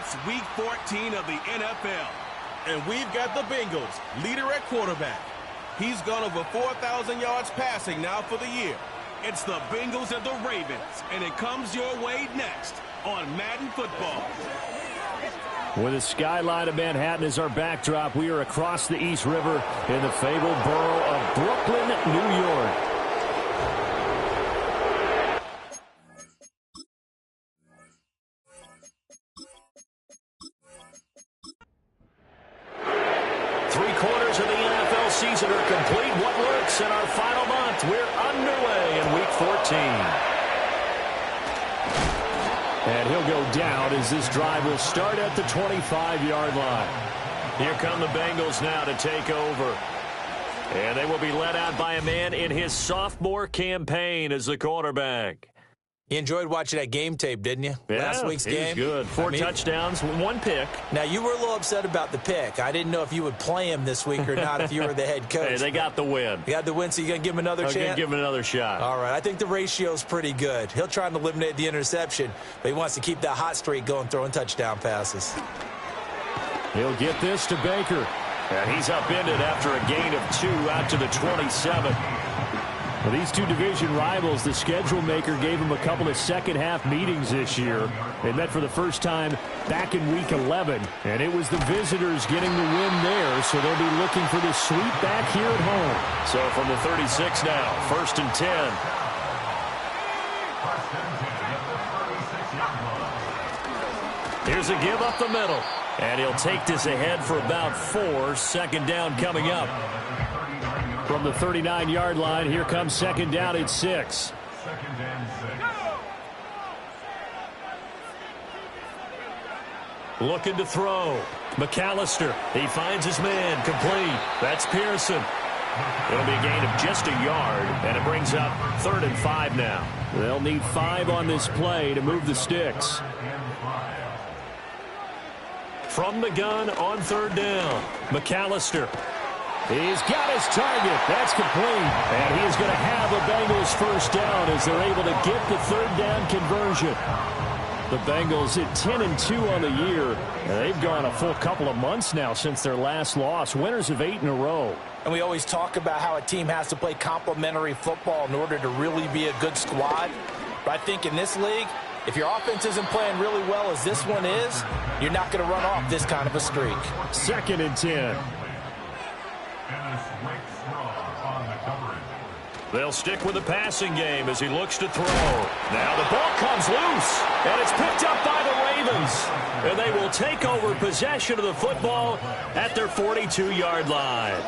It's Week 14 of the NFL. And we've got the Bengals, leader at quarterback. He's gone over 4,000 yards passing now for the year. It's the Bengals and the Ravens, and it comes your way next on Madden Football. With the skyline of Manhattan as our backdrop, we are across the East River in the fabled borough of Brooklyn, New York. Three-quarters of the NFL season are complete. What works in our final month? We're underway in Week 14. And he'll go down as this drive will start at the 25-yard line. Here come the Bengals now to take over. And they will be led out by a man in his sophomore campaign as the quarterback. You enjoyed watching that game tape, didn't you? Yeah, Last week's game. It was good. Four touchdowns, one pick. Now, you were a little upset about the pick. I didn't know if you would play him this week or not if you were the head coach. Hey, they got the win. You got the win, so you're going to give him another chance? I'm going to give him another shot. All right. I think the ratio's pretty good. He'll try and eliminate the interception, but he wants to keep that hot streak going, throwing touchdown passes. He'll get this to Baker. And he's upended after a gain of 2 out to the 27. Well, these two division rivals, the schedule maker gave them a couple of second-half meetings this year. They met for the first time back in Week 11, and it was the visitors getting the win there, so they'll be looking for the sweep back here at home. So from the 36 now, 1st and 10. Here's a give up the middle, and he'll take this ahead for about 4. Second down coming up. From the 39-yard line, here comes second down at 6. Looking to throw. McAllister. He finds his man. Complete. That's Pearson. It'll be a gain of just a yard, and it brings up 3rd and 5 now. They'll need 5 on this play to move the sticks. From the gun on 3rd down. McAllister. He's got his target. That's complete. And he is going to have a Bengals first down as they're able to get the 3rd down conversion. The Bengals at 10-2 on the year. And they've gone a full couple of months now since their last loss. Winners of 8 in a row. And we always talk about how a team has to play complementary football in order to really be a good squad. But I think in this league, if your offense isn't playing really well as this one is, you're not going to run off this kind of a streak. 2nd and 10. They'll stick with the passing game as he looks to throw. Now the ball comes loose, and it's picked up by the Ravens. And they will take over possession of the football at their 42-yard line.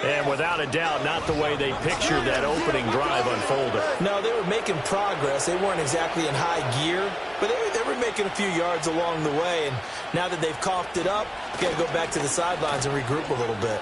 And without a doubt, not the way they pictured that opening drive unfolded. No, they were making progress. They weren't exactly in high gear, but they were making a few yards along the way. And now that they've coughed it up, you got to go back to the sidelines and regroup a little bit.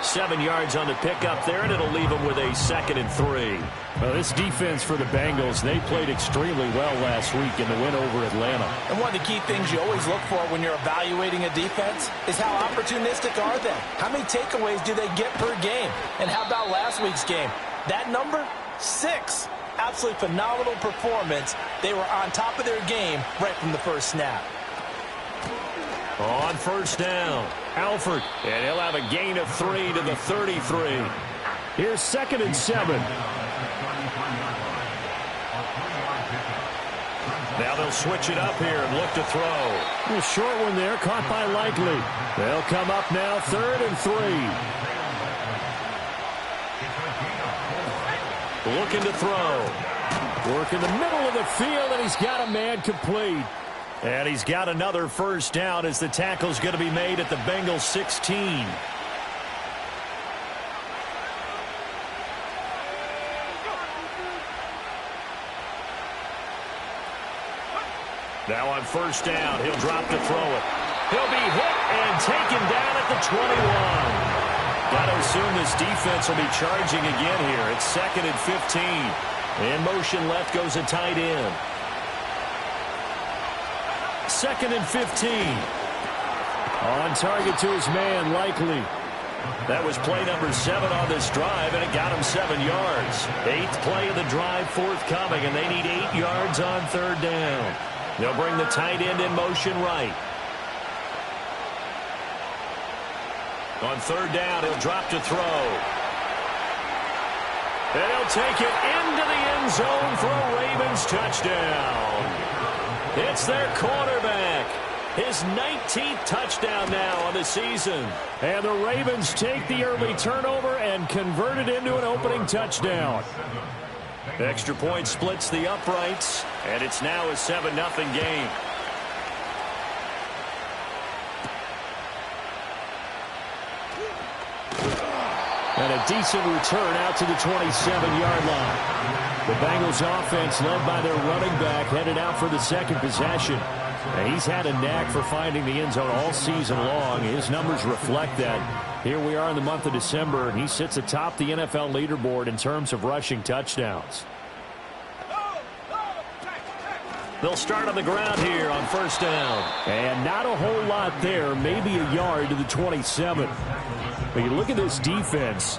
7 yards on the pickup there, and it'll leave them with a 2nd and 3. Well, this defense for the Bengals, they played extremely well last week in the win over Atlanta. And one of the key things you always look for when you're evaluating a defense is how opportunistic are they? How many takeaways do they get per game? And how about last week's game? That number? 6. Absolutely phenomenal performance. They were on top of their game right from the first snap. On 1st down, Alford, and he'll have a gain of 3 to the 33. Here's 2nd and 7. Now they'll switch it up here and look to throw. A short one there, caught by Likely. They'll come up now, 3rd and 3. Looking to throw. Work in the middle of the field, and he's got a man complete. And he's got another first down as the tackle's going to be made at the Bengals 16. Now on 1st down, he'll drop to throw it. He'll be hit and taken down at the 21. Got to assume this defense will be charging again here. It's 2nd and 15. In motion left goes a tight end. 2nd and 15. On target to his man, Likely. That was play number 7 on this drive, and it got him 7 yards. 8th play of the drive forthcoming, and they need 8 yards on 3rd down. They'll bring the tight end in motion right. On third down, he'll drop to throw. And he'll take it into the end zone for a Ravens touchdown. It's their quarterback. His 19th touchdown now on the season. And the Ravens take the early turnover and convert it into an opening touchdown. Extra point splits the uprights, and it's now a 7-0 game. And a decent return out to the 27-yard line. The Bengals offense, led by their running back, headed out for the second possession. And he's had a knack for finding the end zone all season long. His numbers reflect that. Here we are in the month of December, and he sits atop the NFL leaderboard in terms of rushing touchdowns. They'll start on the ground here on first down. And not a whole lot there, maybe a yard to the 27. But you look at this defense.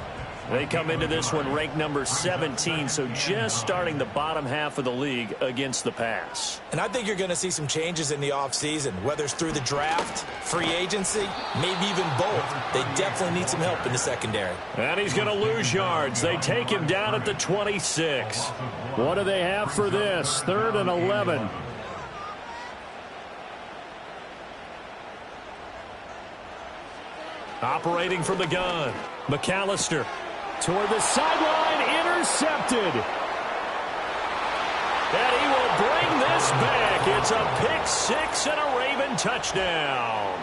They come into this one ranked number 17, so just starting the bottom half of the league against the pass. And I think you're going to see some changes in the offseason, whether it's through the draft, free agency, maybe even both. They definitely need some help in the secondary. And he's going to lose yards. They take him down at the 26. What do they have for this? 3rd and 11. Operating from the gun, McAllister. Toward the sideline, intercepted. And he will bring this back. It's a pick six and a Raven touchdown.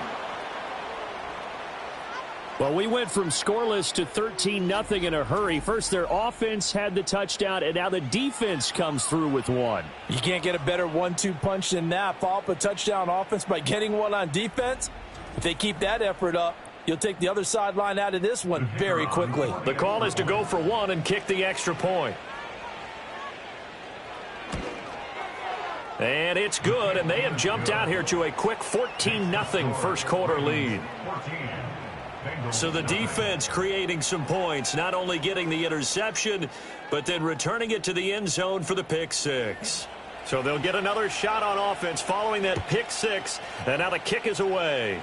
Well, we went from scoreless to 13-0 in a hurry. First, their offense had the touchdown, and now the defense comes through with one. You can't get a better 1-2 punch than that. Follow up a touchdown offense by getting one on defense. If they keep that effort up, you'll take the other sideline out of this one very quickly. The call is to go for one and kick the extra point. And it's good, and they have jumped out here to a quick 14-0 first quarter lead. So the defense creating some points, not only getting the interception, but then returning it to the end zone for the pick six. So they'll get another shot on offense following that pick six, and now the kick is away.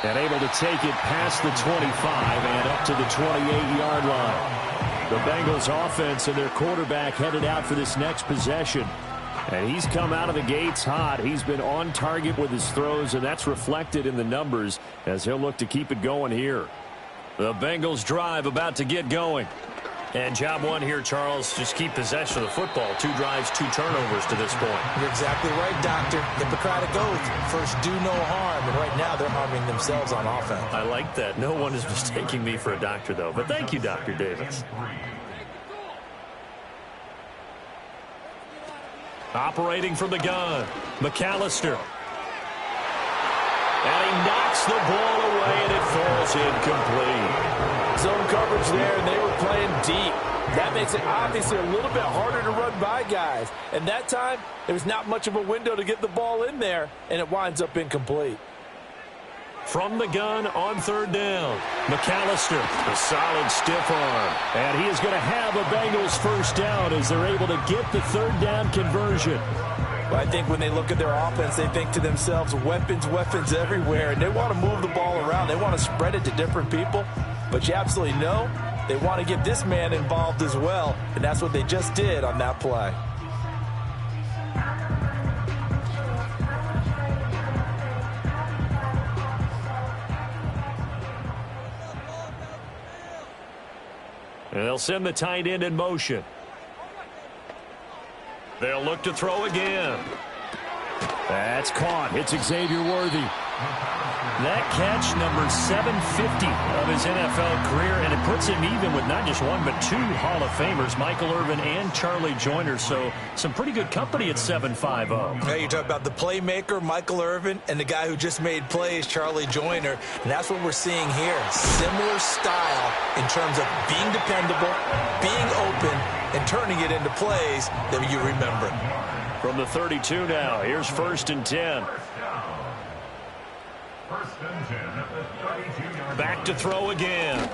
And able to take it past the 25 and up to the 28-yard line. The Bengals offense and their quarterback headed out for this next possession. And he's come out of the gates hot. He's been on target with his throws, and that's reflected in the numbers as he'll look to keep it going here. The Bengals drive about to get going. And job one here, Charles, just keep possession of the football. 2 drives, 2 turnovers to this point. You're exactly right, Doctor. Hippocratic oath. First, do no harm. And right now, they're harming themselves on offense. I like that. No one is mistaking me for a doctor, though. But thank you, Dr. Davis. Operating from the gun, McAllister. And he knocks the ball away, and it falls incomplete. Zone coverage there, and they were playing deep. That makes it obviously a little bit harder to run by guys. And that time, there was not much of a window to get the ball in there, and it winds up incomplete. From the gun on third down, McAllister, a solid stiff arm. And he is going to have a Bengals first down as they're able to get the third down conversion. Well, I think when they look at their offense, they think to themselves, weapons, weapons everywhere. And they want to move the ball around. They want to spread it to different people. But you absolutely know they want to get this man involved as well. And that's what they just did on that play. And they'll send the tight end in motion. They'll look to throw again. That's caught. It's Xavier Worthy. That catch, number 750 of his NFL career, and it puts him even with not just one but 2 Hall of Famers, Michael Irvin and Charlie Joyner. So some pretty good company at 750. Hey, you talk about the playmaker, Michael Irvin, and the guy who just made plays, Charlie Joyner. And that's what we're seeing here. Similar style in terms of being dependable, being open, and turning it into plays that you remember. From the 32 now, here's 1st and 10. Back to throw again.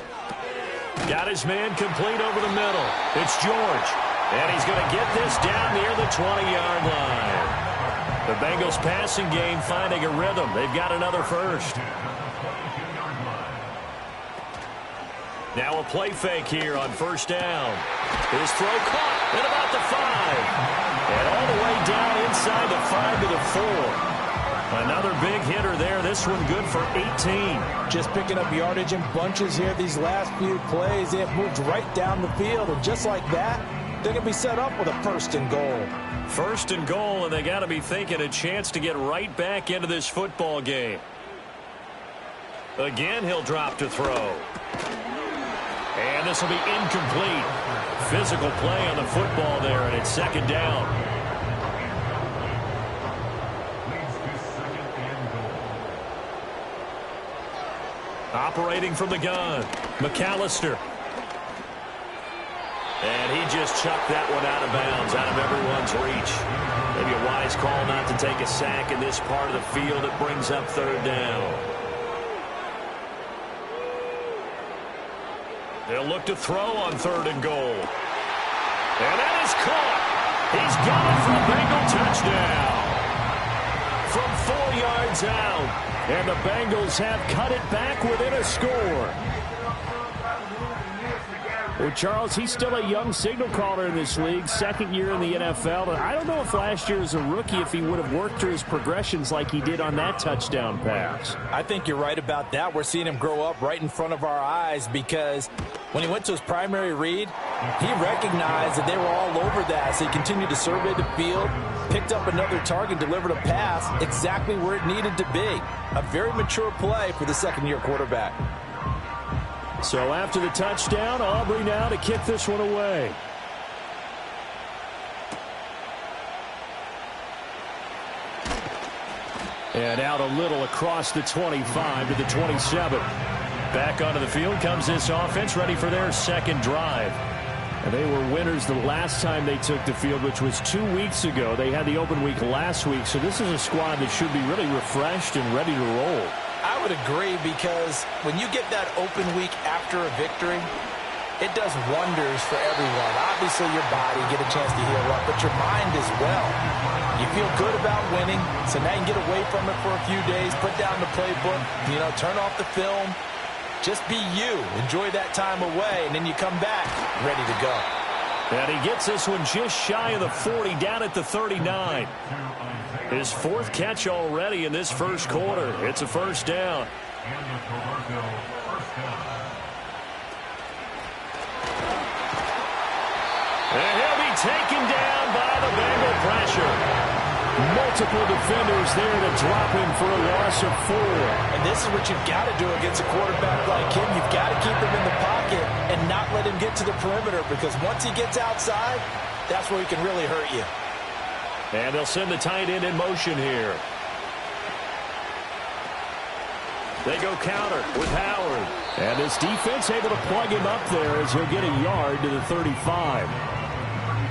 Got his man complete over the middle. It's George. And he's going to get this down near the 20-yard line. The Bengals passing game finding a rhythm. They've got another first. Now a play fake here on first down. His throw caught at about the 5. And all the way down inside the 5 to the 4. Another big hitter there. This one good for 18. Just picking up yardage in bunches here these last few plays. They have moved right down the field. And just like that, they're going to be set up with a first and goal. First and goal, and they got to be thinking a chance to get right back into this football game. Again, he'll drop to throw. And this will be incomplete. Physical play on the football there, and it's second down. Operating from the gun, McAllister. And he just chucked that one out of bounds, out of everyone's reach. Maybe a wise call not to take a sack in this part of the field. It brings up third down. They'll look to throw on third and goal. And that is caught. He's got it for a Bengal touchdown. From 4 yards out. And the Bengals have cut it back within a score. Well, Charles, he's still a young signal caller in this league, second year in the NFL. And I don't know if last year as a rookie, if he would have worked through his progressions like he did on that touchdown pass. I think you're right about that. We're seeing him grow up right in front of our eyes because when he went to his primary read, he recognized that they were all over that. So he continued to survey the field, picked up another target, delivered a pass exactly where it needed to be. A very mature play for the second-year quarterback. So after the touchdown, Aubrey now to kick this one away. And out a little across the 25 to the 27. Back onto the field comes this offense, ready for their second drive. And they were winners the last time they took the field, which was 2 weeks ago. They had the open week last week, so this is a squad that should be really refreshed and ready to roll. I would agree because when you get that open week after a victory, it does wonders for everyone. Obviously, your body get a chance to heal up, but your mind as well. You feel good about winning, so now you can get away from it for a few days, put down the playbook, turn off the film. Just be you. Enjoy that time away, and then you come back ready to go. And he gets this one just shy of the 40, down at the 39. His fourth catch already in this first quarter. It's a first down. And he'll be taken down by the Bengal pressure. Multiple defenders there to drop him for a loss of 4. And this is what you've got to do against a quarterback like him. You've got to keep him in the pocket and not let him get to the perimeter, because once he gets outside, that's where he can really hurt you. And they'll send the tight end in motion here. They go counter with Howard. And this defense able to plug him up there as he'll get a yard to the 35.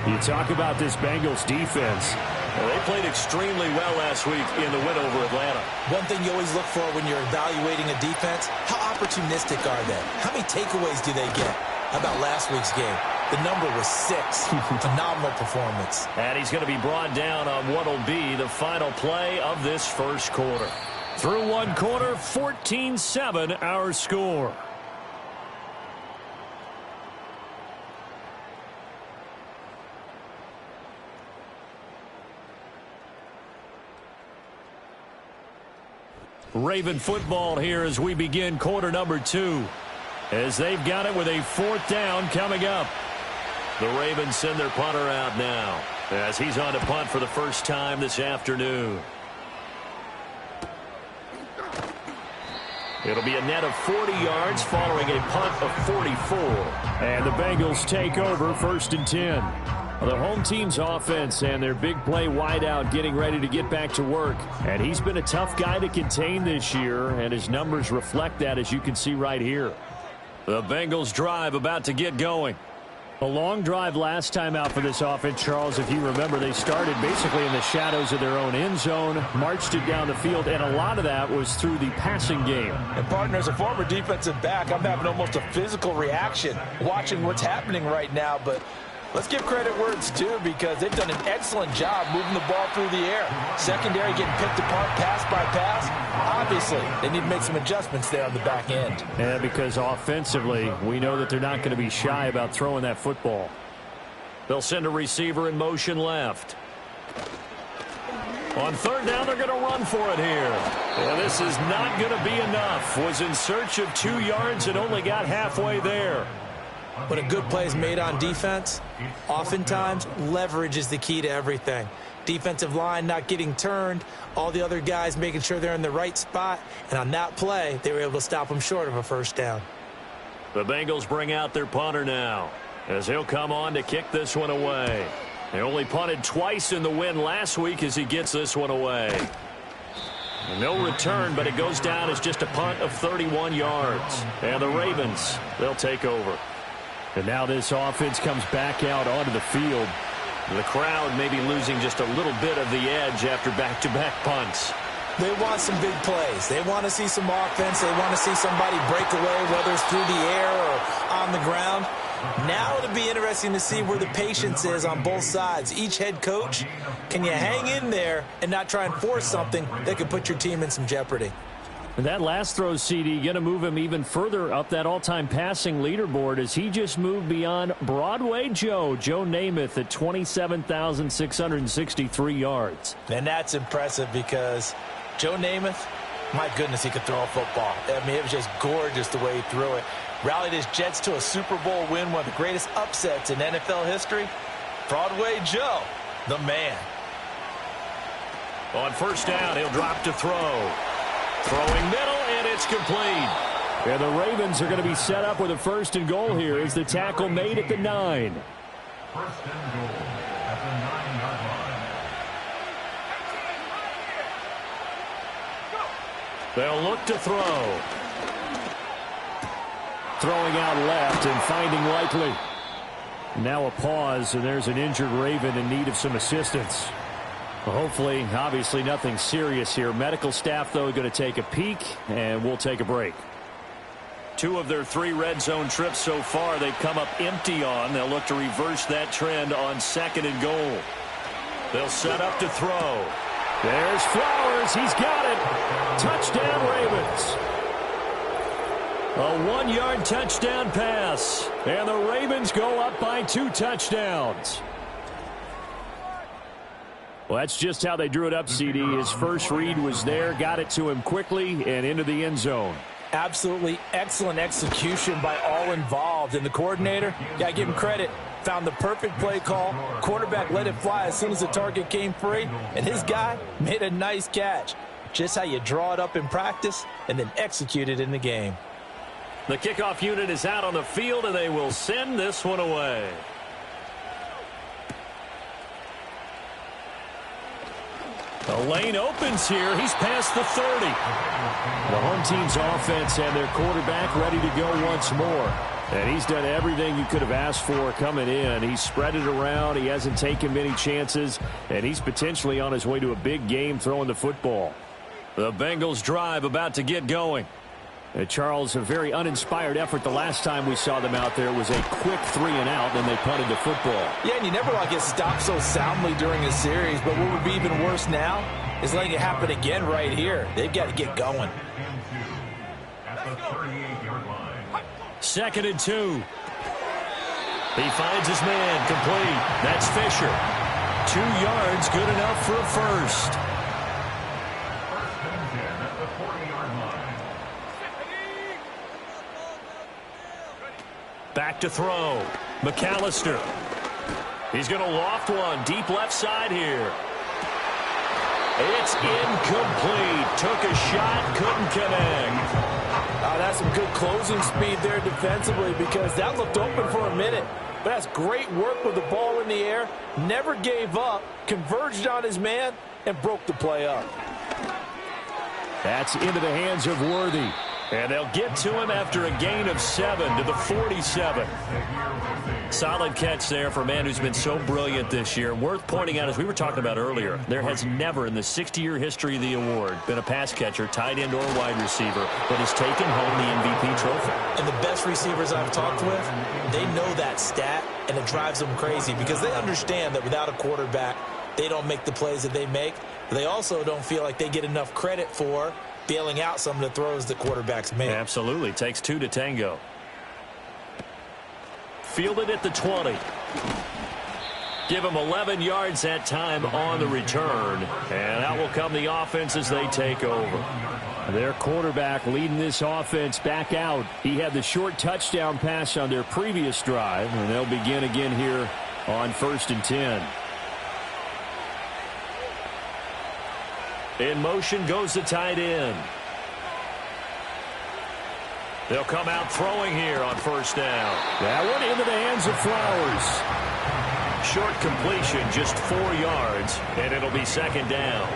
You talk about this Bengals defense. Well, they played extremely well last week in the win over Atlanta. One thing you always look for when you're evaluating a defense, how opportunistic are they? How many takeaways do they get? How about last week's game? The number was 6. Phenomenal performance. And he's going to be brought down on what will be the final play of this first quarter. Through one quarter, 14-7 our score. Raven football here as we begin quarter number 2. As they've got it with a fourth down coming up. The Ravens send their punter out now as he's on to punt for the first time this afternoon. It'll be a net of 40 yards following a punt of 44. And the Bengals take over first and 10. The home team's offense and their big play wideout getting ready to get back to work. And he's been a tough guy to contain this year, and his numbers reflect that, as you can see right here. The Bengals drive about to get going. A long drive last time out for this offense, Charles. If you remember, they started basically in the shadows of their own end zone, marched it down the field, and a lot of that was through the passing game. And, partner, as a former defensive back, I'm having almost a physical reaction watching what's happening right now. But Let's give credit where it's due because they've done an excellent job moving the ball through the air. Secondary getting picked apart pass by pass. Obviously, they need to make some adjustments there on the back end. Yeah, because offensively, we know that they're not going to be shy about throwing that football. They'll send a receiver in motion left. On third down, they're going to run for it here. And this is not going to be enough. Was in search of 2 yards and only got halfway there. When a good play is made on defense, oftentimes leverage is the key to everything. Defensive line not getting turned, all the other guys making sure they're in the right spot, and on that play, they were able to stop them short of a first down. The Bengals bring out their punter now, as he'll come on to kick this one away. They only punted twice in the win last week as he gets this one away. No return, but it goes down as just a punt of 31 yards. And the Ravens, they'll take over. And now this offense comes back out onto the field. The crowd may be losing just a little bit of the edge after back-to-back punts. They want some big plays. They want to see some offense. They want to see somebody break away, whether it's through the air or on the ground. Now it'll be interesting to see where the patience is on both sides. Each head coach, can you hang in there and not try and force something that could put your team in some jeopardy? And that last throw, CD, going to move him even further up that all-time passing leaderboard as he just moved beyond Broadway Joe Namath at 27,663 yards. And that's impressive because Joe Namath, my goodness, he could throw a football. I mean, it was just gorgeous the way he threw it. Rallied his Jets to a Super Bowl win, one of the greatest upsets in NFL history. Broadway Joe, the man. On first down, he'll drop to throw. Throwing middle, and it's complete. And the Ravens are going to be set up with a first and goal here as the tackle made at the 9. First and goal at the 9-yard line. They'll look to throw. Throwing out left and finding Likely. Now a pause, and there's an injured Raven in need of some assistance. Well, hopefully, obviously nothing serious here. Medical staff, though, going to take a peek, and we'll take a break. 2 of their 3 red zone trips so far, they've come up empty on. They'll look to reverse that trend on second and goal. They'll set up to throw. There's Flowers. He's got it. Touchdown, Ravens. A 1-yard touchdown pass. And the Ravens go up by 2 touchdowns. Well, that's just how they drew it up, CD. His first read was there, got it to him quickly, and into the end zone. Absolutely excellent execution by all involved. And the coordinator, got to give him credit, found the perfect play call. Quarterback let it fly as soon as the target came free, and his guy made a nice catch. Just how you draw it up in practice and then execute it in the game. The kickoff unit is out on the field, and they will send this one away. The lane opens here. He's past the 30. The home team's offense and their quarterback ready to go once more. And he's done everything you could have asked for coming in. He's spread it around. He hasn't taken many chances. And he's potentially on his way to a big game throwing the football. The Bengals drive about to get going. Charles, a very uninspired effort the last time we saw them out there was a quick 3-and-out, and they punted the football. Yeah, and you never want to get stopped so soundly during a series, but what would be even worse now is letting it happen again right here. They've got to get going. At the 38-yard line. 2nd and 2. He finds his man complete. That's Fisher. 2 yards, good enough for a first. Back to throw. McAllister. He's going to loft one deep left side here. It's incomplete. Took a shot, couldn't connect. That's some good closing speed there defensively because that looked open for a minute. But that's great work with the ball in the air. Never gave up, converged on his man, and broke the play up. That's into the hands of Worthy. And they'll get to him after a gain of 7 to the 47. Solid catch there for a man who's been so brilliant this year. Worth pointing out, as we were talking about earlier, there has never in the 60-year history of the award been a pass catcher, tight end, or wide receiver that has taken home the MVP trophy. And the best receivers I've talked with, they know that stat, and it drives them crazy because they understand that without a quarterback, they don't make the plays that they make. But they also don't feel like they get enough credit for bailing out some of the throws the quarterbacks make. Absolutely. Takes 2 to tango. Fielded at the 20. Give him 11 yards that time on the return. And out will come the offense as they take over. Their quarterback leading this offense back out. He had the short touchdown pass on their previous drive. And they'll begin again here on 1st and 10. In motion goes the tight end. They'll come out throwing here on 1st down. That one into the hands of Flowers. Short completion, just 4 yards, and it'll be 2nd down.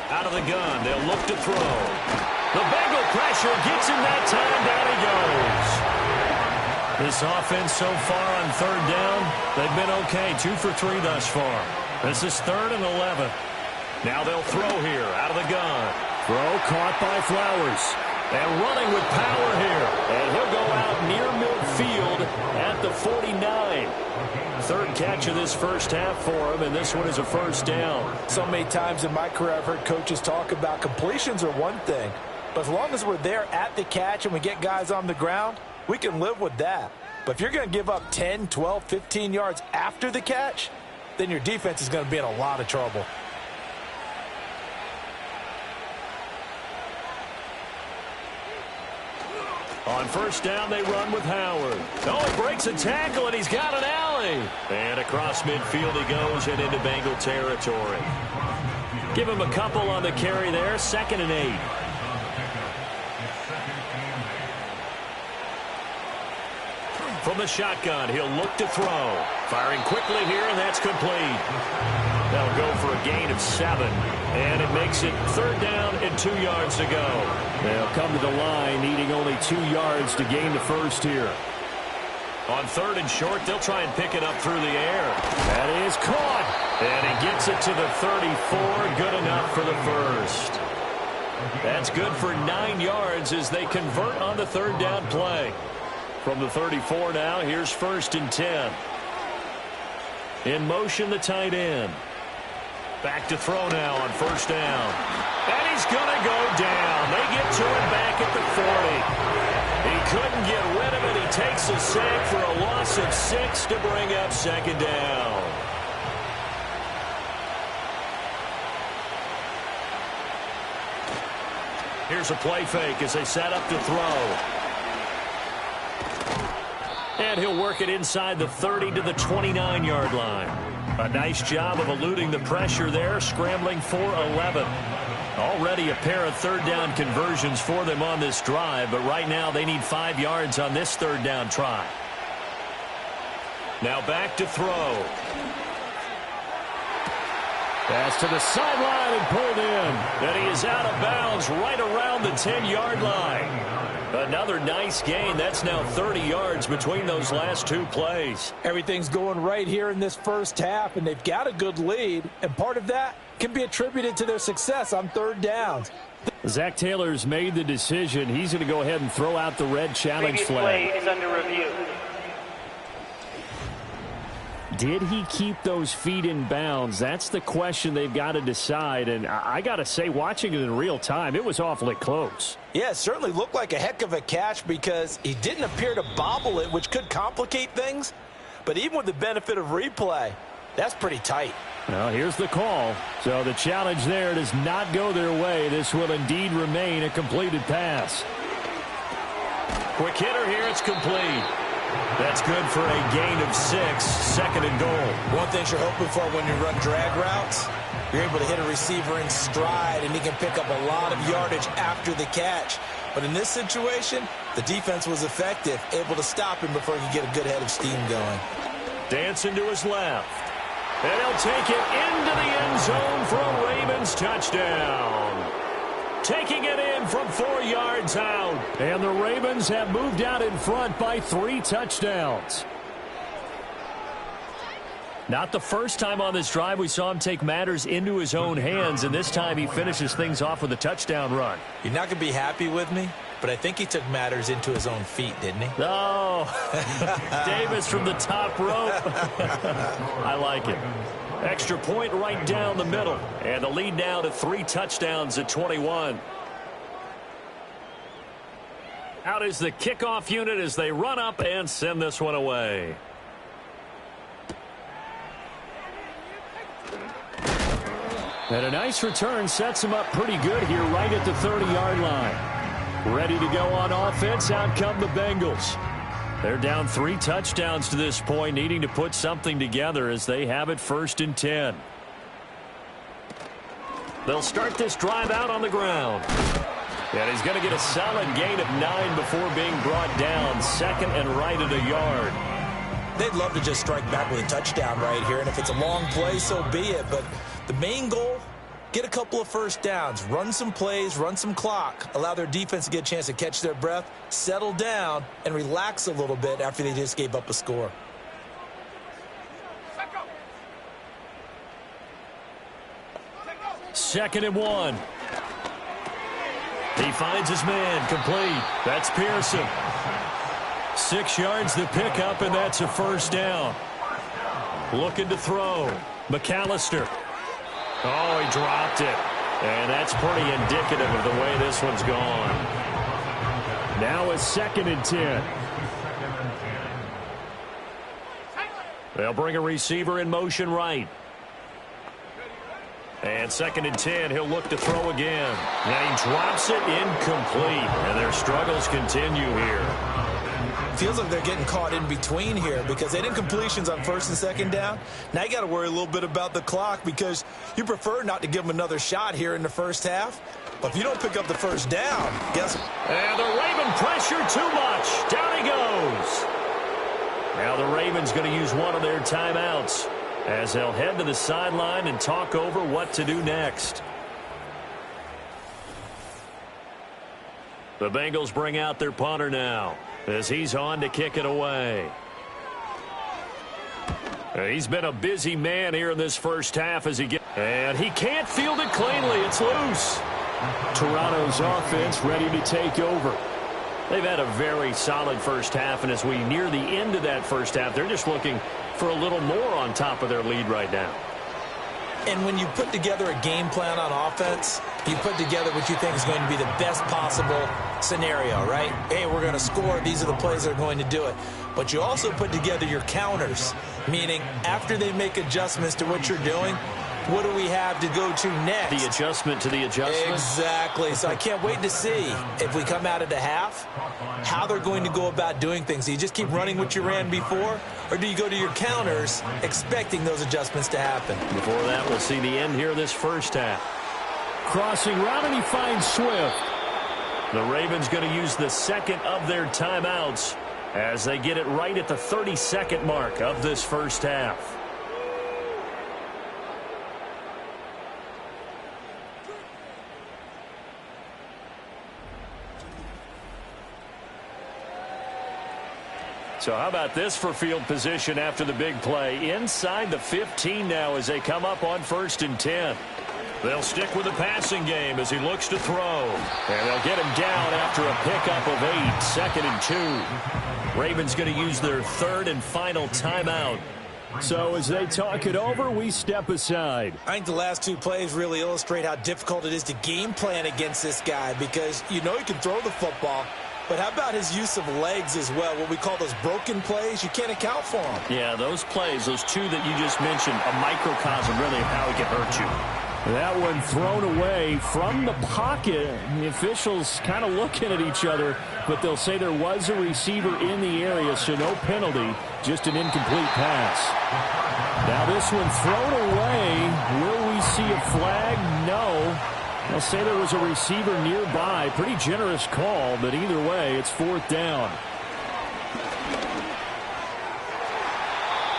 Out of the gun, they'll look to throw. The Bengal pressure gets him that time. Down he goes. This offense so far on 3rd down, they've been okay. 2 for 3 thus far. This is 3rd and 11. Now they'll throw here out of the gun. Throw caught by Flowers. And running with power here. And he'll go out near midfield at the 49. 3rd catch of this first half for him, and this one is a 1st down. So many times in my career I've heard coaches talk about completions are one thing. But as long as we're there at the catch and we get guys on the ground, we can live with that. But if you're going to give up 10, 12, 15 yards after the catch, then your defense is going to be in a lot of trouble. On 1st down, they run with Howard. Oh, he breaks a tackle, and he's got an alley. And across midfield he goes and into Bengal territory. Give him a couple on the carry there, 2nd and 8. From the shotgun, he'll look to throw. Firing quickly here, and that's complete. That'll go for a gain of 7. And it makes it 3rd down and 2 yards to go. They'll come to the line, needing only 2 yards to gain the 1st here. On 3rd and short, they'll try and pick it up through the air. That is caught. And he gets it to the 34. Good enough for the 1st. That's good for 9 yards as they convert on the 3rd down play. From the 34 now, here's 1st and 10. In motion, the tight end. Back to throw now on 1st down. And he's going to go down. They get to him back at the 40. He couldn't get rid of it. He takes a sack for a loss of 6 to bring up 2nd down. Here's a play fake as they set up to throw. And he'll work it inside the 30 to the 29-yard line. A nice job of eluding the pressure there, scrambling for 11. Already a pair of 3rd down conversions for them on this drive, but right now they need 5 yards on this 3rd down try. Now back to throw. Pass to the sideline and pulled in. And he is out of bounds right around the 10-yard line. Another nice gain. That's now 30 yards between those last 2 plays. Everything's going right here in this first half, and they've got a good lead, and part of that can be attributed to their success on 3rd downs. Zach Taylor's made the decision. He's going to go ahead and throw out the red challenge flag. Play is under review. Did he keep those feet in bounds? That's the question they've got to decide. And I got to say, watching it in real time, it was awfully close. Yeah, it certainly looked like a heck of a catch because he didn't appear to bobble it, which could complicate things. But even with the benefit of replay, that's pretty tight. Well, here's the call. So the challenge there does not go their way. This will indeed remain a completed pass. Quick hitter here. It's complete. That's good for a gain of 6, 2nd and goal. One thing you're hoping for when you run drag routes, you're able to hit a receiver in stride, and he can pick up a lot of yardage after the catch. But in this situation, the defense was effective, able to stop him before he could get a good head of steam going. Dancing to his left. And he'll take it into the end zone for a Ravens touchdown. Taking it in from 4 yards out. And the Ravens have moved out in front by 3 touchdowns. Not the first time on this drive we saw him take matters into his own hands, and this time he finishes things off with a touchdown run. You're not going to be happy with me, but I think he took matters into his own feet, didn't he? Oh, Davis from the top rope. I like it. Extra point right down the middle. And the lead now to 3 touchdowns at 21. Out is the kickoff unit as they run up and send this one away. And a nice return sets him up pretty good here right at the 30-yard line. Ready to go on offense. Out come the Bengals. They're down 3 touchdowns to this point, needing to put something together as they have it 1st and 10. They'll start this drive out on the ground. And he's going to get a solid gain of 9 before being brought down. 2nd and right at a yard. They'd love to just strike back with a touchdown right here, and if it's a long play, so be it. But the main goal, get a couple of first downs, run some plays, run some clock, allow their defense to get a chance to catch their breath, settle down, and relax a little bit after they just gave up a score. Second and 1. He finds his man, complete. That's Pearson. 6 yards the pickup, and that's a first down. Looking to throw. McAllister. Oh, he dropped it. And that's pretty indicative of the way this one's gone. Now a 2nd and 10. They'll bring a receiver in motion right. And 2nd and 10, he'll look to throw again. And he drops it incomplete. And their struggles continue here. Feels like they're getting caught in between here because they didn't completions on 1st and 2nd down. Now you got to worry a little bit about the clock because you prefer not to give them another shot here in the first half. But if you don't pick up the first down, guess what? And the Raven pressure too much. Down he goes. Now the Ravens going to use one of their timeouts as they'll head to the sideline and talk over what to do next. The Bengals bring out their punter now as he's on to kick it away. He's been a busy man here in this first half as he gets, and he can't field it cleanly. It's loose. Toronto's offense ready to take over. They've had a very solid first half, and as we near the end of that first half, they're just looking for a little more on top of their lead right now. And when you put together a game plan on offense, you put together what you think is going to be the best possible scenario, right? Hey, we're going to score. These are the plays that are going to do it. But you also put together your counters, meaning after they make adjustments to what you're doing, what do we have to go to next? The adjustment to the adjustment? Exactly. So I can't wait to see if we come out of the half, how they're going to go about doing things. Do you just keep running what you ran before, or do you go to your counters expecting those adjustments to happen? Before that, we'll see the end here of this first half. Crossing route, and he finds Swift. The Ravens going to use the 2nd of their timeouts as they get it right at the 30-second mark of this first half. So how about this for field position after the big play? Inside the 15 now as they come up on 1st and 10. They'll stick with the passing game as he looks to throw. And they'll get him down after a pickup of 8. 2nd and 2. Ravens going to use their 3rd and final timeout. So as they talk it over, we step aside. I think the last 2 plays really illustrate how difficult it is to game plan against this guy because you know he can throw the football. But how about his use of legs as well? What we call those broken plays, you can't account for them. Yeah, those plays, those 2 that you just mentioned, a microcosm really of how he can hurt you. That one thrown away from the pocket. The officials kind of looking at each other, but they'll say there was a receiver in the area, so no penalty, just an incomplete pass. Now this one thrown away. Will we see a flag? No. They'll say there was a receiver nearby. Pretty generous call, but either way, it's 4th down.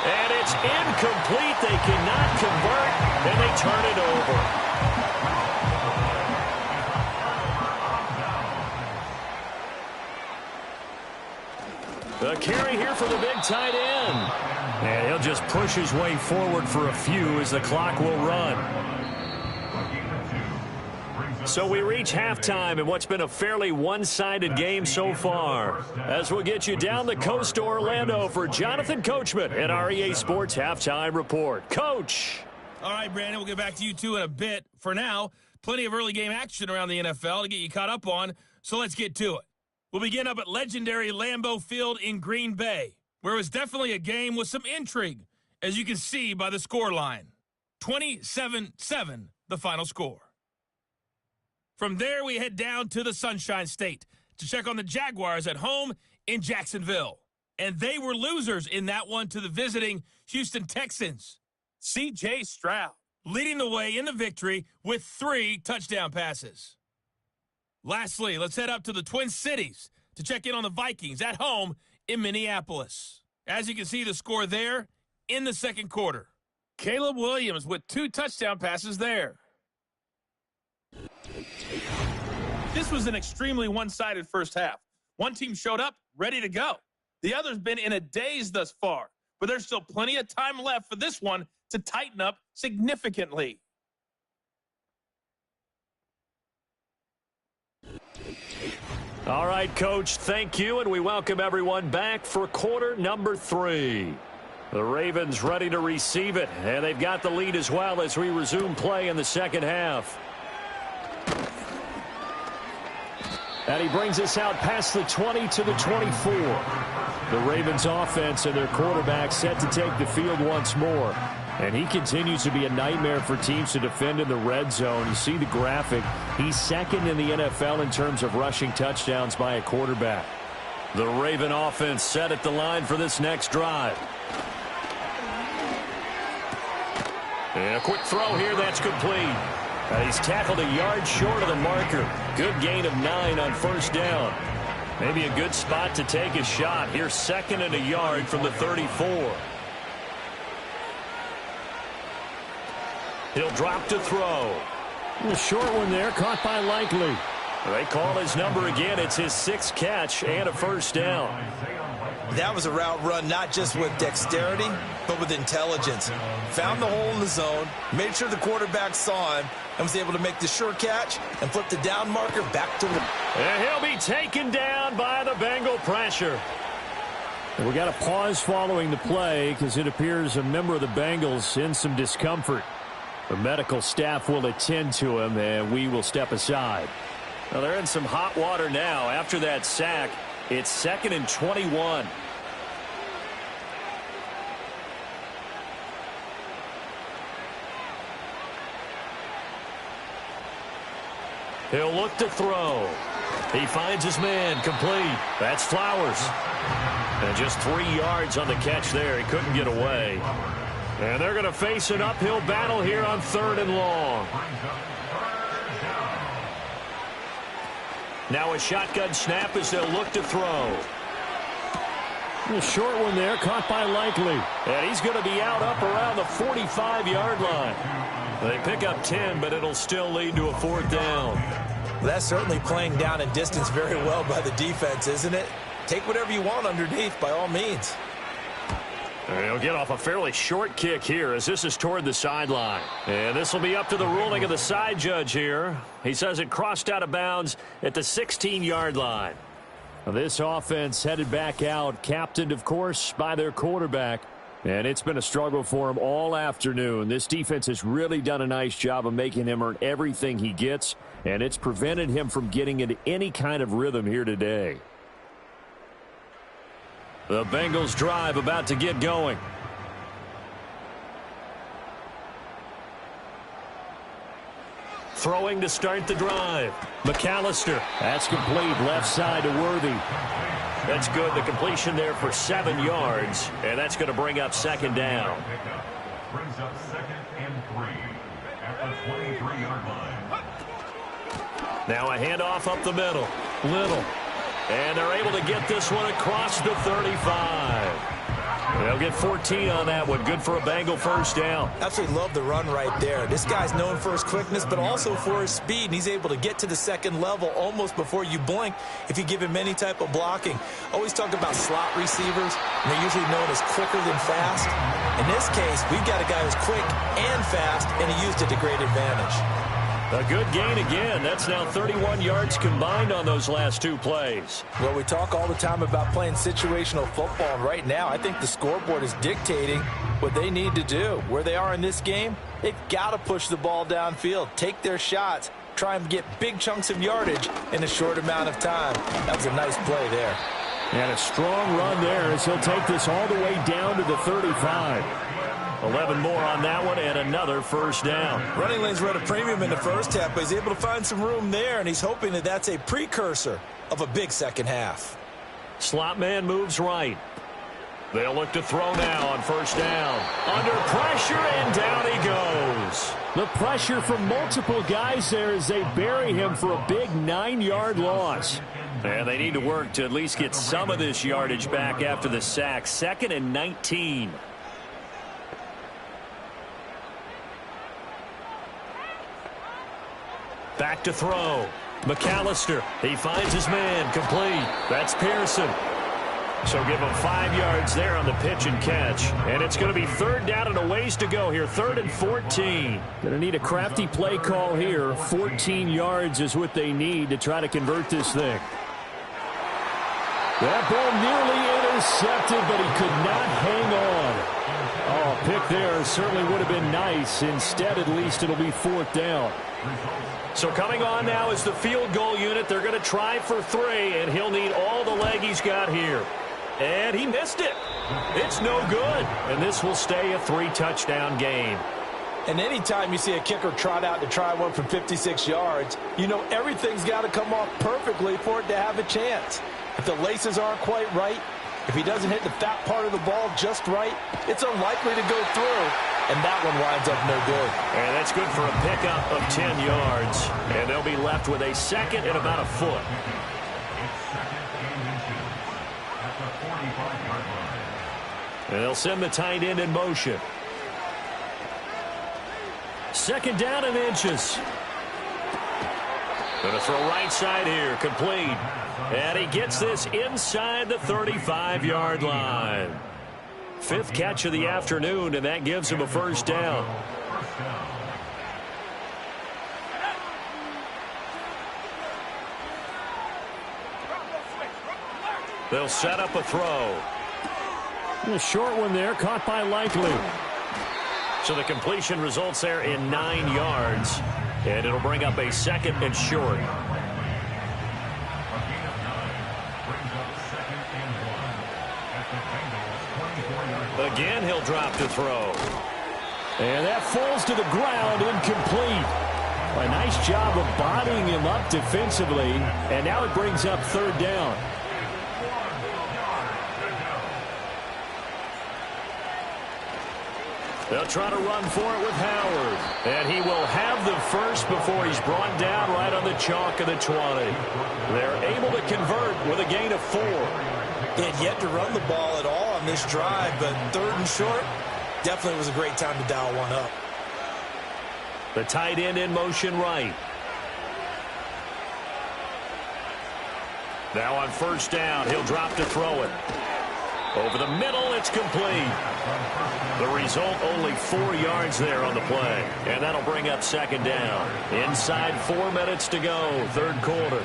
And it's It's incomplete. They cannot convert, and they turn it over. The carry here for the big tight end. And he'll just push his way forward for a few as the clock will run. So we reach halftime in what's been a fairly one-sided game so far. As we'll get you down the coast to Orlando for Jonathan Coachman at our EA Sports Halftime Report. Coach. All right, Brandon, we'll get back to you two in a bit. For now, plenty of early game action around the NFL to get you caught up on, so let's get to it. We'll begin up at legendary Lambeau Field in Green Bay, where it was definitely a game with some intrigue, as you can see by the score line. 27-7, the final score. From there, we head down to the Sunshine State to check on the Jaguars at home in Jacksonville. And they were losers in that one to the visiting Houston Texans. C.J. Stroud leading the way in the victory with 3 touchdown passes. Lastly, let's head up to the Twin Cities to check in on the Vikings at home in Minneapolis. As you can see, the score there in the second quarter. Caleb Williams with 2 touchdown passes there. This was an extremely one-sided first half. One team showed up, ready to go. The other's been in a daze thus far, but there's still plenty of time left for this one to tighten up significantly. All right, Coach, thank you, and we welcome everyone back for quarter number 3. The Ravens ready to receive it, and they've got the lead as well as we resume play in the second half. And he brings us out past the 20 to the 24. The Ravens offense and their quarterback set to take the field once more. And he continues to be a nightmare for teams to defend in the red zone. You see the graphic. He's second in the NFL in terms of rushing touchdowns by a quarterback. The Raven offense set at the line for this next drive. And a quick throw here, that's complete. He's tackled a yard short of the marker. Good gain of 9 on first down. Maybe a good spot to take a shot. Here's 2nd and a yard from the 34. He'll drop to throw. A short one there, caught by Likely. They call his number again. It's his 6th catch and a first down. That was a route run not just with dexterity, but with intelligence. Found the hole in the zone, made sure the quarterback saw him, and was able to make the sure catch and flip the down marker back to him. And he'll be taken down by the Bengal pressure. And we got a pause following the play because it appears a member of the Bengals in some discomfort. The medical staff will attend to him, and we will step aside. Well, they're in some hot water now. After that sack, it's 2nd and 21. He'll look to throw. He finds his man, complete. That's Flowers. And just 3 yards on the catch there. He couldn't get away. And they're going to face an uphill battle here on 3rd and long. Now a shotgun snap as they'll look to throw. A short one there, caught by Likely. And he's going to be out up around the 45-yard line. They pick up 10, but it'll still lead to a 4th down. Well, that's certainly playing down in distance very well by the defense, isn't it? Take whatever you want underneath, by all means. And he'll get off a fairly short kick here as this is toward the sideline. And this will be up to the ruling of the side judge here. He says it crossed out of bounds at the 16-yard line. This offense headed back out, captained, of course, by their quarterback. And it's been a struggle for him all afternoon. This defense has really done a nice job of making him earn everything he gets, and it's prevented him from getting into any kind of rhythm here today. The Bengals drive about to get going. Throwing to start the drive. McAllister. That's complete. Left side to Worthy. That's good. The completion there for 7 yards. And that's going to bring up 2nd down. Brings up 2nd and 3 at the 23-yard line. Now a handoff up the middle. Little. And they're able to get this one across the 35. They'll get 14 on that one. Good for a Bengal first down. Absolutely love the run right there. This guy's known for his quickness, but also for his speed, and he's able to get to the second level almost before you blink if you give him any type of blocking. Always talk about slot receivers, and they're usually known as quicker than fast. In this case, we've got a guy who's quick and fast, and he used it to great advantage. A good gain again. That's now 31 yards combined on those last two plays. Well, we talk all the time about playing situational football, and right now I think the scoreboard is dictating what they need to do. Where they are in this game, they've got to push the ball downfield, take their shots, try and get big chunks of yardage in a short amount of time. That was a nice play there. And a strong run there as he'll take this all the way down to the 35. 11 more on that one and another first down. Running lanes were at a premium in the first half, but he's able to find some room there, and he's hoping that that's a precursor of a big second half. Slot man moves right. They'll look to throw now on first down. Under pressure, and down he goes. The pressure from multiple guys there as they bury him for a big 9-yard loss. And they need to work to at least get some of this yardage back after the sack. 2nd and 19. Back to throw. McAllister. He finds his man. Complete. That's Pearson. So give him 5 yards there on the pitch and catch. And it's going to be 3rd down and a ways to go here. 3rd and 14. Going to need a crafty play call here. 14 yards is what they need to try to convert this thing. That ball nearly intercepted, but he could not hang on. Oh, a pick there certainly would have been nice. Instead, at least it'll be 4th down. So coming on now is the field goal unit. They're going to try for 3, and he'll need all the leg he's got here. And he missed it. It's no good. And this will stay a 3-touchdown game. And anytime you see a kicker trot out to try one from 56 yards, you know everything's got to come off perfectly for it to have a chance. If the laces aren't quite right, if he doesn't hit the fat part of the ball just right, it's unlikely to go through. And that one winds up no good. And that's good for a pickup of 10 yards. And they'll be left with a 2nd and about a foot. And they'll send the tight end in motion. 2nd down and inches. Going to throw right side here. Complete. And he gets this inside the 35-yard line. 5th catch of the afternoon, and that gives him a first down. They'll set up a throw. A short one there, caught by Likely. So the completion results there in 9 yards, and it'll bring up a 2nd and short. Again, he'll drop to throw. And that falls to the ground, incomplete. A nice job of bodying him up defensively, and now it brings up 3rd down. They'll try to run for it with Howard. And he will have the first before he's brought down right on the chalk of the 20. They're able to convert with a gain of 4. They had yet to run the ball at all on this drive, but 3rd and short definitely was a great time to dial one up. The tight end in motion right. Now on first down, he'll drop to throw it. Over the middle, it's complete. The result, only 4 yards there on the play. And that'll bring up 2nd down. Inside 4 minutes to go, 3rd quarter.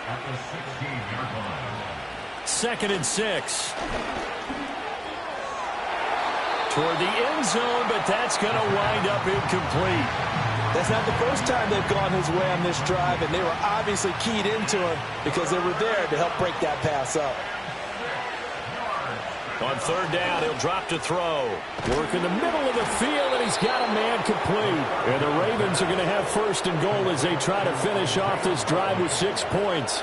At the 16-yard line. 2nd and 6. Toward the end zone, but that's going to wind up incomplete. That's not the first time they've gone his way on this drive, and they were obviously keyed into him because they were there to help break that pass up. On 3rd down, he'll drop to throw. Work in the middle of the field, and he's got a man complete. And the Ravens are going to have 1st and goal as they try to finish off this drive with 6 points.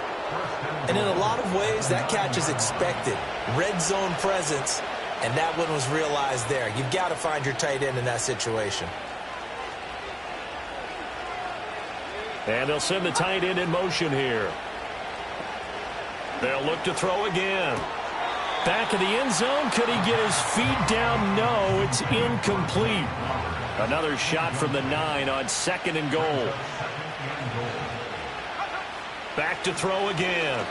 And in a lot of ways, that catch is expected. Red zone presence, and that one was realized there. You've got to find your tight end in that situation. And they'll send the tight end in motion here. They'll look to throw again. Back of the end zone. Could he get his feet down? No, it's incomplete. Another shot from the 9 on 2nd and goal. Back to throw again.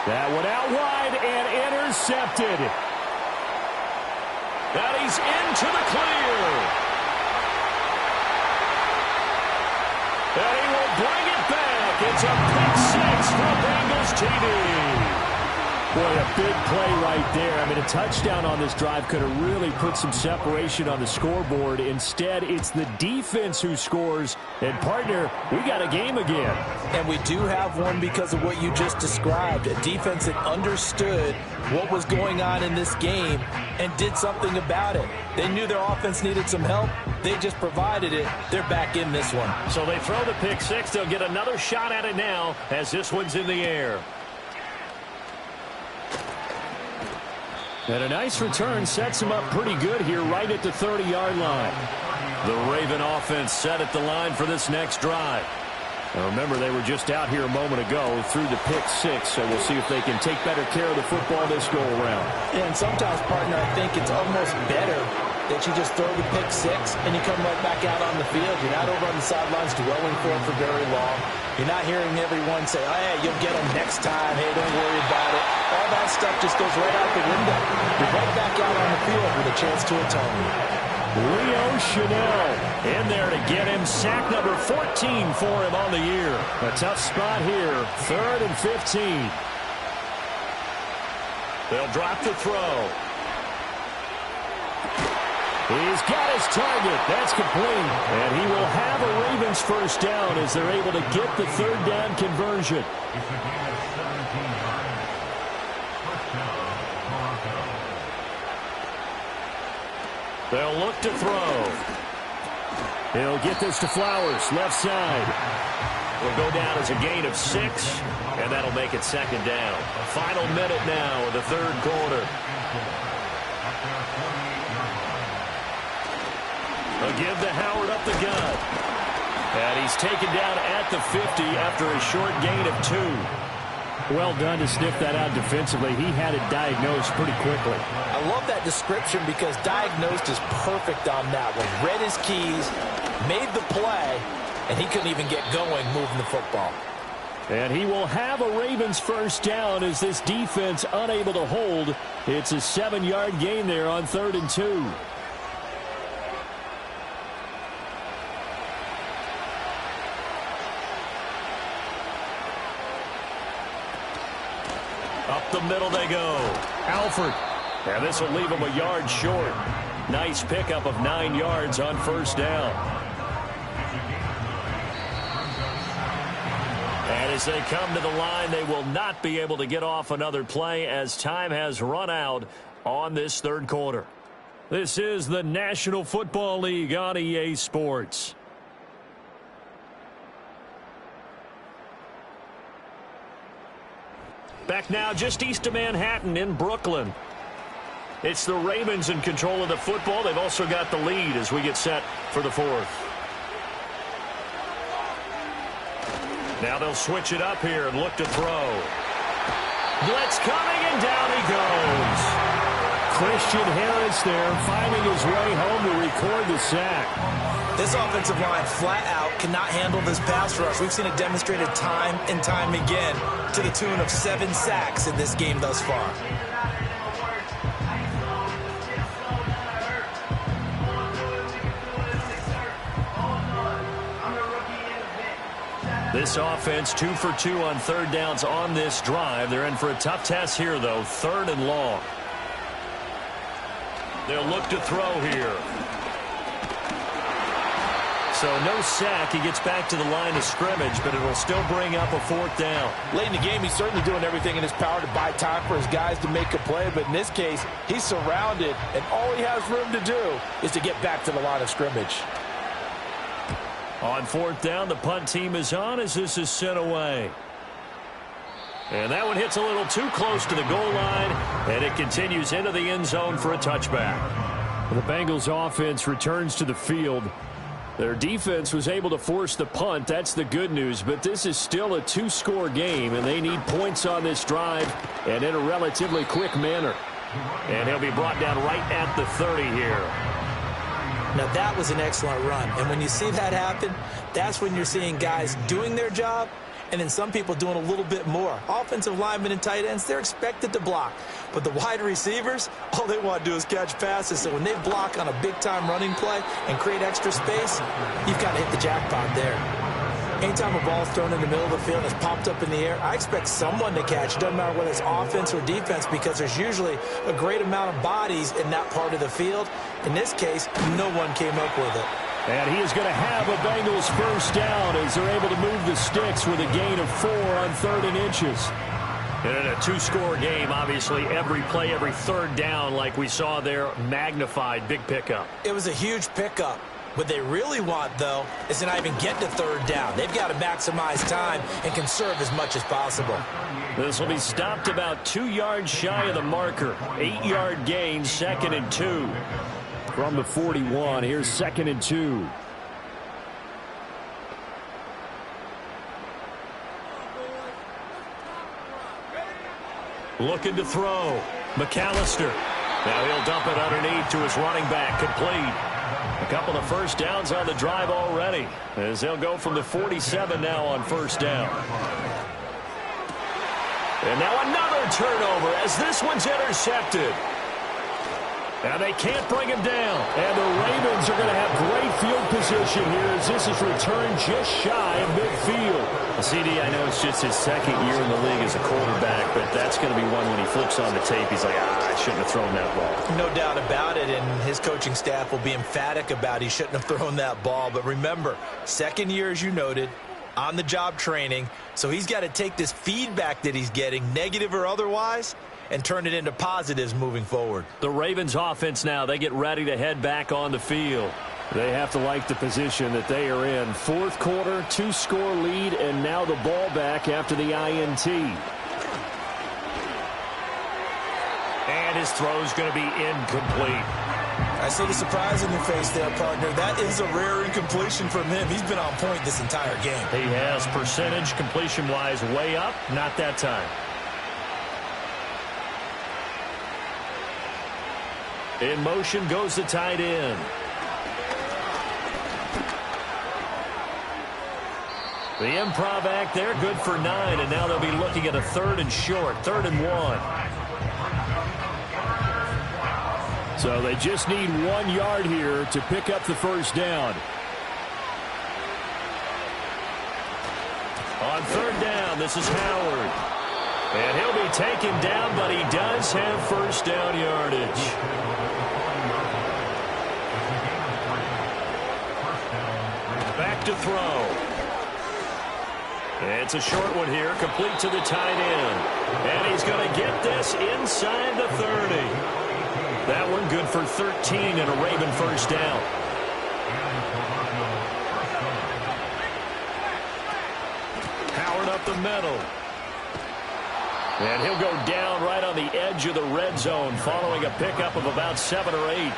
That one out wide and intercepted. And he's into the clear. And he will bring it back. It's a pick 6 for Bengals TV. Boy, a big play right there. I mean, a touchdown on this drive could have really put some separation on the scoreboard. Instead, it's the defense who scores. And, partner, we got a game again. And we do have one because of what you just described. A defense that understood what was going on in this game and did something about it. They knew their offense needed some help. They just provided it. They're back in this one. So they throw the pick 6. They'll get another shot at it now as this one's in the air. And a nice return sets him up pretty good here right at the 30-yard line. The Raven offense set at the line for this next drive. Now remember, they were just out here a moment ago through the pick 6, so we'll see if they can take better care of the football this go-around. Yeah, and sometimes, partner, I think it's almost better that you just throw the pick 6 and you come right back out on the field. You're not over on the sidelines dwelling for it for very long. You're not hearing everyone say, oh, yeah, you'll get them next time. Hey, don't worry about it. All that stuff just goes right out the window. You're right back out on the field with a chance to atone. Leo Chanel in there to get him sack number 14 for him on the year. A tough spot here, 3rd and 15. They'll drop the throw. He's got his target. That's complete. And he will have a Ravens first down as they're able to get the 3rd down conversion. They'll look to throw. He'll get this to Flowers, left side. Will go down as a gain of 6, and that'll make it 2nd down. Final minute now of the 3rd quarter. They'll give to Howard up the gut. And he's taken down at the 50 after a short gain of 2. Well done to sniff that out defensively. He had it diagnosed pretty quickly. I love that description because diagnosed is perfect on that one. Read his keys, made the play, and he couldn't even get going moving the football. And he will have a Ravens first down as this defense unable to hold. It's a 7-yard gain there on 3rd and 2. Up the middle they go. Alford. And this will leave him a yard short. Nice pickup of 9 yards on 1st down. And as they come to the line, they will not be able to get off another play as time has run out on this 3rd quarter. This is the National Football League on EA Sports. Back now just east of Manhattan in Brooklyn. It's the Ravens in control of the football. They've also got the lead as we get set for the 4th. Now they'll switch it up here and look to throw. Blitz coming, and down he goes. Christian Harris there finding his way home to record the sack. This offensive line flat out cannot handle this pass rush. We've seen it demonstrated time and time again to the tune of 7 sacks in this game thus far. This offense 2 for 2 on 3rd downs on this drive. They're in for a tough test here, though. 3rd and long. They'll look to throw here. So no sack. He gets back to the line of scrimmage, but it will still bring up a 4th down. Late in the game, he's certainly doing everything in his power to buy time for his guys to make a play. But in this case, he's surrounded, and all he has room to do is to get back to the line of scrimmage. On 4th down, the punt team is on as this is sent away. And that one hits a little too close to the goal line, and it continues into the end zone for a touchback. The Bengals offense returns to the field. Their defense was able to force the punt. That's the good news. But this is still a two-score game, and they need points on this drive and in a relatively quick manner. And he'll be brought down right at the 30 here. Now, that was an excellent run. And when you see that happen, that's when you're seeing guys doing their job and then some people doing a little bit more. Offensive linemen and tight ends, they're expected to block. But the wide receivers, all they want to do is catch passes. So when they block on a big-time running play and create extra space, you've got to hit the jackpot there. Anytime a ball's thrown in the middle of the field and it's popped up in the air, I expect someone to catch. It doesn't matter whether it's offense or defense because there's usually a great amount of bodies in that part of the field. In this case, no one came up with it. And he is going to have a Bengals first down as they're able to move the sticks with a gain of 4 on 3rd and inches. And in a two-score game, obviously, every play, every third down, like we saw there, magnified, big pickup. It was a huge pickup. What they really want, though, is to not even get to 3rd down. They've got to maximize time and conserve as much as possible. This will be stopped about 2 yards shy of the marker. 8-yard gain, 2nd and 2. From the 41, here's 2nd and 2. Looking to throw. McAllister. Now he'll dump it underneath to his running back. Complete. A couple of first downs on the drive already, as they'll go from the 47 now on first down. And now another turnover as this one's intercepted. And they can't bring him down. And the Ravens are going to have great field position here as this is returned just shy of midfield. CD, I know it's just his 2nd year in the league as a quarterback, but that's going to be one when he flips on the tape, he's like, I shouldn't have thrown that ball. No doubt about it, and his coaching staff will be emphatic about he shouldn't have thrown that ball. But remember, 2nd year, as you noted, on-the-job training, so he's got to take this feedback that he's getting, negative or otherwise, and turn it into positives moving forward. The Ravens offense now, they get ready to head back on the field. They have to like the position that they are in. 4th quarter, 2-score lead, and now the ball back after the INT. And his throw's going to be incomplete. I see the surprise in your face there, partner. That is a rare incompletion from him. He's been on point this entire game. He has percentage completion-wise way up, not that time. In motion goes the tight end. The improv act there, good for 9, and now they'll be looking at a 3rd and short, 3rd and 1. So they just need 1 yard here to pick up the first down. On 3rd down, this is Howard. And he'll be taken down, but he does have first down yardage. Back to throw. It's a short one here, complete to the tight end. And he's going to get this inside the 30. That one good for 13 and a Raven first down. Howard up the middle. And he'll go down right on the edge of the red zone following a pickup of about 7 or 8.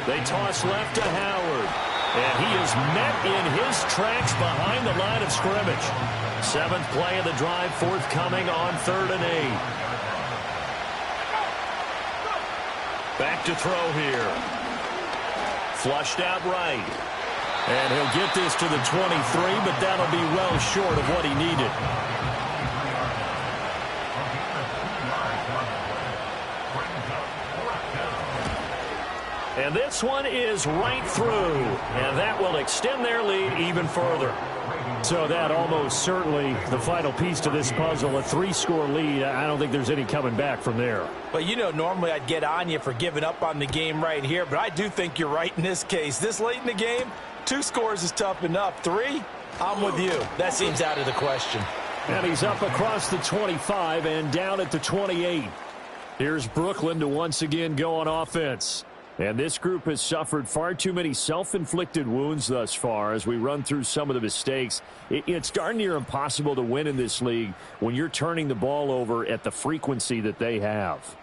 They toss left to Howard. And he is met in his tracks behind the line of scrimmage. 7th play of the drive forthcoming on 3rd and 8. Back to throw here. Flushed out right. And he'll get this to the 23, but that'll be well short of what he needed. And this one is right through, and that will extend their lead even further. So that almost certainly the final piece to this puzzle, a 3-score lead. I don't think there's any coming back from there. Well, you know, normally I'd get on you for giving up on the game right here, but I do think you're right in this case. This late in the game, 2 scores is tough enough. 3, I'm with you. That seems out of the question. And he's up across the 25 and down at the 28. Here's Brooklyn to once again go on offense. And this group has suffered far too many self-inflicted wounds thus far as we run through some of the mistakes. It's darn near impossible to win in this league when you're turning the ball over at the frequency that they have.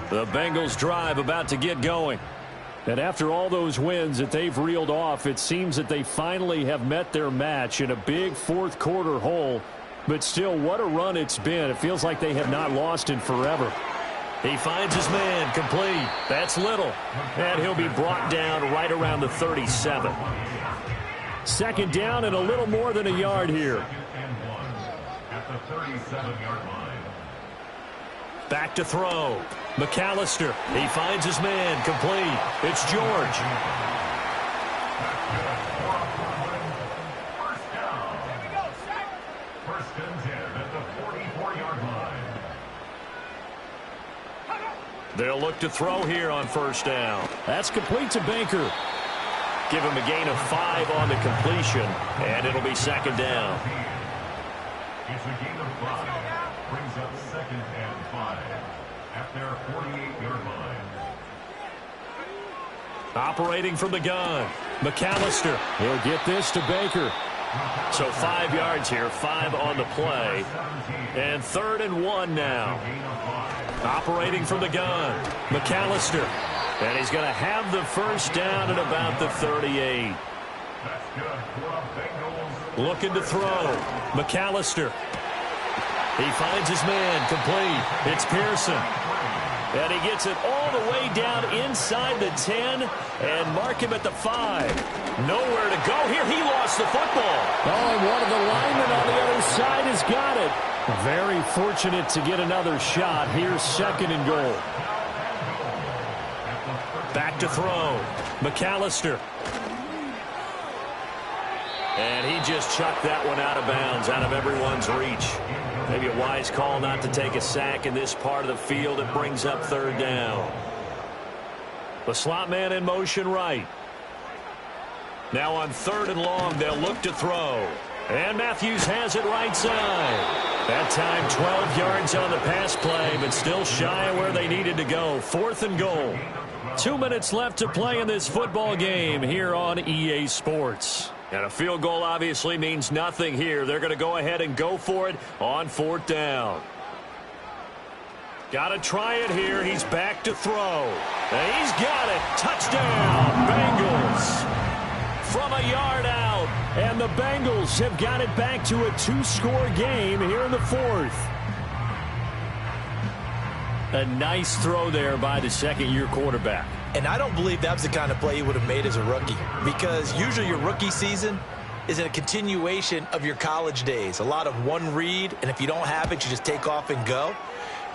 The Bengals drive about to get going. And after all those wins that they've reeled off, it seems that they finally have met their match in a big fourth quarter hole. But still, what a run it's been. It feels like they have not lost in forever. He finds his man complete. That's Little. And he'll be brought down right around the 37. Second down and a little more than a yard here. At the 37-yard line. Back to throw. McAllister. He finds his man complete. It's George. First down. First and 10 at the 44-yard line. They'll look to throw here on first down. That's complete to Baker. Give him a gain of 5 on the completion, and it'll be second down. It's a gain of 5. Brings up second and 5 at their 48-yard line. Operating from the gun. McAllister. He'll get this to Baker. So 5 yards here, 5 on the play. And 3rd and 1 now. Operating from the gun. McAllister. And he's going to have the first down at about the 38. Looking to throw. McAllister. He finds his man complete. It's Pearson. And he gets it all the way down inside the 10 and mark him at the 5. Nowhere to go here. He lost the football. Oh, and one of the linemen on the other side has got it. Very fortunate to get another shot. Here's second and goal. Back to throw. McAllister. And he just chucked that one out of bounds, out of everyone's reach. Maybe a wise call not to take a sack in this part of the field. It brings up 3rd down. The slot man in motion right. Now on 3rd and long, they'll look to throw. And Matthews has it right side. That time 12 yards on the pass play, but still shy of where they needed to go. 4th and goal. 2 minutes left to play in this football game here on EA Sports. And a field goal obviously means nothing here. They're going to go ahead and go for it on 4th down. Got to try it here. He's back to throw. And he's got it. Touchdown, Bengals. From a yard out. And the Bengals have got it back to a 2-score game here in the 4th. A nice throw there by the second-year quarterback. And I don't believe that was the kind of play he would have made as a rookie, because usually your rookie season is a continuation of your college days. A lot of one read, and if you don't have it, you just take off and go.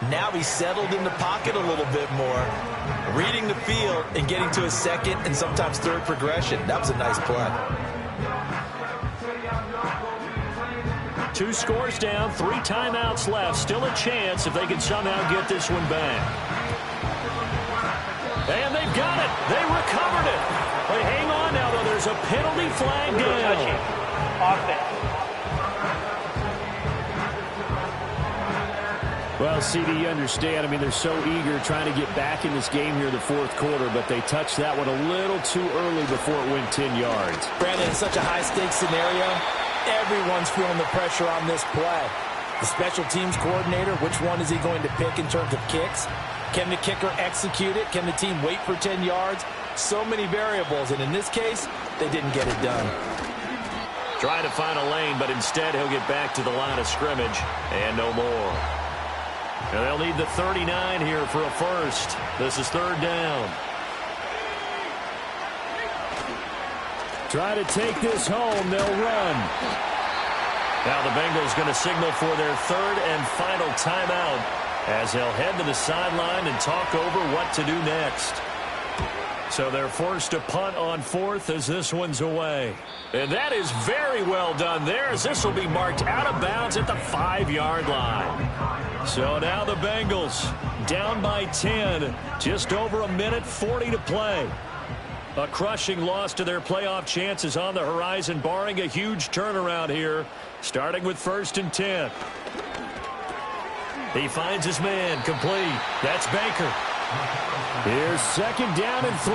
Now he's settled in the pocket a little bit more, reading the field and getting to a second and sometimes third progression. That was a nice play. 2 scores down, 3 timeouts left. Still a chance if they can somehow get this one back. And they've got it. They recovered it. But hang on now, though. There's a penalty flag down. Well, CD, you understand. I mean, they're so eager trying to get back in this game here in the 4th quarter, but they touched that one a little too early before it went 10 yards. Brandon, in such a high-stakes scenario, everyone's feeling the pressure on this play. The special teams coordinator, which one is he going to pick in terms of kicks? Can the kicker execute it? Can the team wait for 10 yards? So many variables, and in this case, they didn't get it done. Trying to find a lane, but instead he'll get back to the line of scrimmage and no more. And they'll need the 39 here for a first. This is 3rd down. Try to take this home. They'll run. Now the Bengals going to signal for their 3rd and final timeout as they'll head to the sideline and talk over what to do next. So they're forced to punt on 4th as this one's away. And that is very well done there, as this will be marked out of bounds at the 5-yard line. So now the Bengals down by 10, just over a minute 40 to play. A crushing loss to their playoff chances on the horizon, barring a huge turnaround here, starting with 1st and 10. He finds his man complete. That's Baker. Here's 2nd down and 3.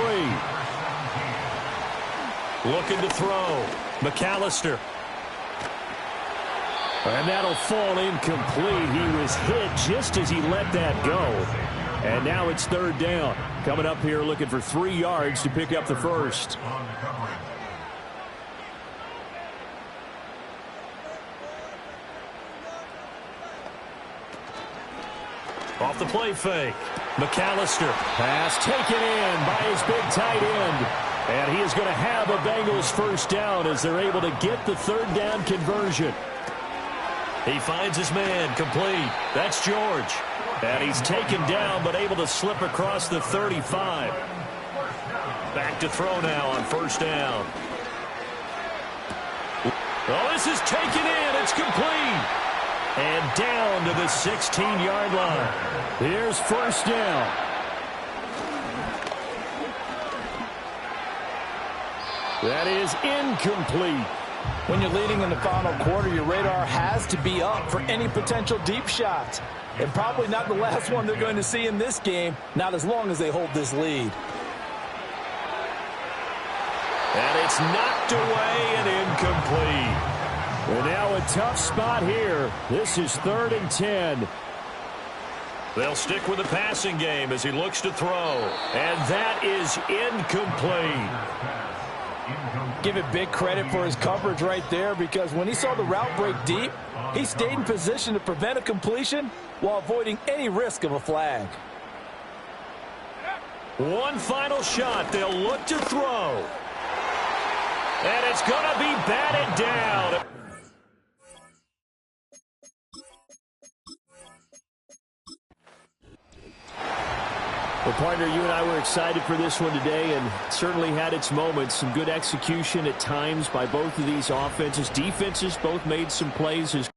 Looking to throw. McAllister. And that'll fall incomplete. He was hit just as he let that go. And now it's third down. Coming up here looking for 3 yards to pick up the first. On the coverage. Off the play fake. McAllister. Pass taken in by his big tight end. And he is going to have a Bengals first down as they're able to get the third down conversion. He finds his man complete. That's George. And he's taken down but able to slip across the 35. Back to throw now on first down. Oh, this is taken in. It's complete. And down to the 16-yard line. Here's first down. That is incomplete. When you're leading in the final quarter, your radar has to be up for any potential deep shots. And probably not the last one they're going to see in this game, not as long as they hold this lead. And it's knocked away and incomplete. And now a tough spot here. This is 3rd and 10. They'll stick with the passing game as he looks to throw. And that is incomplete. Give it big credit for his coverage right there, because when he saw the route break deep, he stayed in position to prevent a completion while avoiding any risk of a flag. One final shot. They'll look to throw. And it's going to be batted down. Well, partner, you and I were excited for this one today, and certainly had its moments. Some good execution at times by both of these offenses. Defenses both made some plays as